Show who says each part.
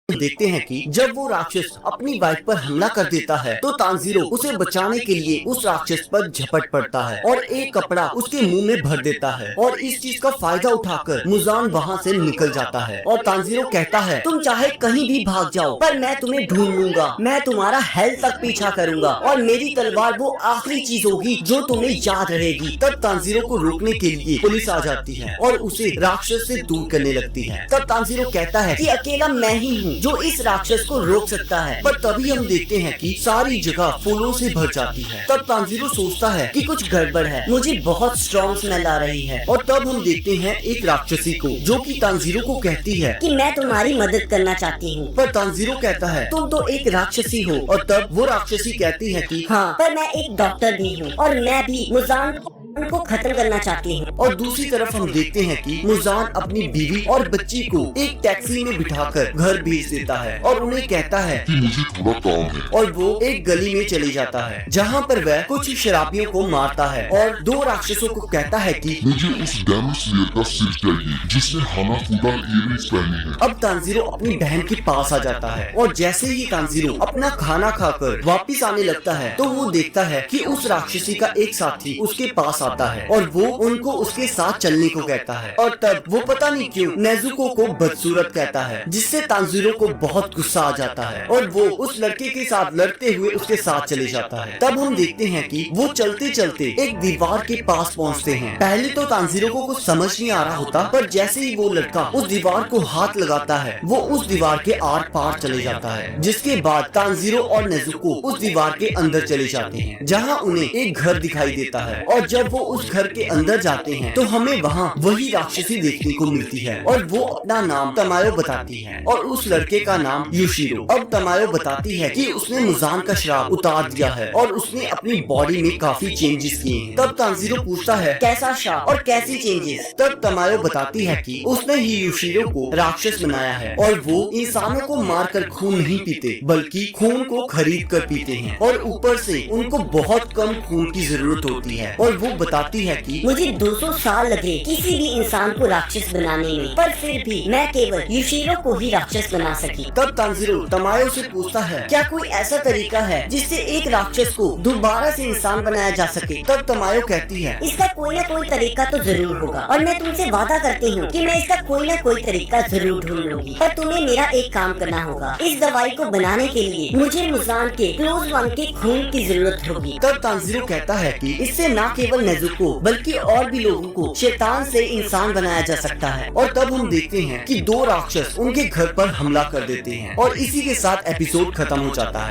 Speaker 1: देखते हैं कि जब वो राक्षस अपनी वाइफ पर हमला कर देता है तो तांजीरो उसे बचाने के लिए उस राक्षस पर झपट पड़ता है और एक कपड़ा उसके मुंह में भर देता है और इस चीज का फायदा उठाकर मुजान वहाँ से निकल जाता है और तांजीरो कहता है, तुम चाहे कहीं भी भाग जाओ पर मैं तुम्हें ढूंढ लूंगा, मैं तुम्हारा हेल तक पीछा करूंगा और मेरी तलवार वो आखिरी चीज होगी जो तुम्हें याद रहेगी। तब तांजीरो को रोकने के लिए पुलिस आ जाती है और उसे राक्षस से दूर करने लगती है। तब तांजीरो कहता है कि अकेला मैं ही हूँ जो इस राक्षस को रोक सकता है, पर तभी हम देखते हैं कि सारी जगह फूलों से भर जाती है। तब तांजीरो सोचता है कि कुछ गड़बड़ है, मुझे बहुत स्ट्रॉन्ग स्मेल आ रही है और तब हम देखते हैं एक राक्षसी को जो कि तांजीरो को कहती है
Speaker 2: कि मैं तुम्हारी मदद करना चाहती हूँ।
Speaker 1: पर तांजीरो कहता है, तुम तो एक राक्षसी हो और तब वो राक्षसी कहती है कि
Speaker 2: हाँ, पर मैं एक डॉक्टर भी हूँ और मैं भी मुजान को खत्म करना चाहती हूँ।
Speaker 1: और दूसरी तरफ हम देखते हैं कि मुजान अपनी बीवी और बच्ची को एक टैक्सी में बिठाकर घर भेज देता है और उन्हें कहता है
Speaker 3: कि मुझे थोड़ा काम है
Speaker 1: और वो एक गली में चले जाता है जहाँ पर वह कुछ शराबियों को मारता है और दो राक्षसों को कहता है कि
Speaker 3: मुझे उस डेमन स्लेयर का सिर चाहिए जिसने हानाफूदा इयररिंग्स पहनी है।
Speaker 1: अब तांजीरो अपनी बहन के पास आ जाता है और जैसे ही तांजीरो अपना खाना खाकर वापिस आने लगता है तो वो देखता है कि उस राक्षसी का एक साथी उसके पास आता है और वो उनको उसके साथ चलने को कहता है और तब वो पता नहीं क्यों नेजुको को बदसूरत कहता है, जिससे तांजीरो को बहुत गुस्सा आ जाता है और वो उस लड़के के साथ लड़ते हुए उसके साथ चले जाता है। तब हम देखते हैं कि वो चलते चलते एक दीवार के पास पहुंचते हैं। पहले तो तांजीरो को कुछ समझ नहीं आ रहा होता, पर जैसे ही वो लड़का उस दीवार को हाथ लगाता है वो उस दीवार के आर पार चले जाता है, जिसके बाद तांजीरो और नेजुको उस दीवार के अंदर चले जाते हैं जहाँ उन्हें एक घर दिखाई देता है और जब वो उस घर के अंदर जाते हैं तो हमें वहाँ वही राक्षसी देखने को मिलती है और वो अपना नाम तमायो बताती है और उस लड़के का नाम युशिरो। अब तमायो बताती है कि उसने मुजान का श्राप उतार दिया है और उसने अपनी बॉडी में काफी चेंजेस किए हैं। तब तांजीरो पूछता है, कैसा श्राप और कैसी चेंजेस? तब तमायो बताती है कि उसने ही युशिरो को राक्षस बनाया है और वो इंसानों को मारकर खून नहीं पीते बल्कि खून को खरीद कर पीते हैं और ऊपर से उनको बहुत कम खून की जरूरत होती है। और वो बताती है कि
Speaker 2: मुझे 200 साल लगे किसी भी इंसान को राक्षस बनाने में, पर फिर भी मैं केवल युशिरो को ही राक्षस बना सकी।
Speaker 1: तब तांजीरो तमायो से पूछता है, क्या कोई ऐसा तरीका है जिससे एक राक्षस को दोबारा से इंसान बनाया जा सके? तब तमायो कहती है,
Speaker 2: इसका कोई न कोई तरीका तो जरूर होगा और मैं तुमसे वादा करती हूँ कि मैं इसका कोई न कोई तरीका जरूर ढूंढ लूंगी, पर तुम्हें मेरा एक काम करना होगा। इस दवाई को बनाने के लिए मुझे मुजान के क्लोज वन के खून की जरूरत होगी।
Speaker 1: तब तांजीरो कहता है कि इससे न केवल नेजुको बल्कि और भी लोगों को शैतान से इंसान बनाया जा सकता है। और तब हम देखते हैं कि दो राक्षस उनके घर पर हमला कर देते हैं और इसी के साथ एपिसोड खत्म हो जाता है।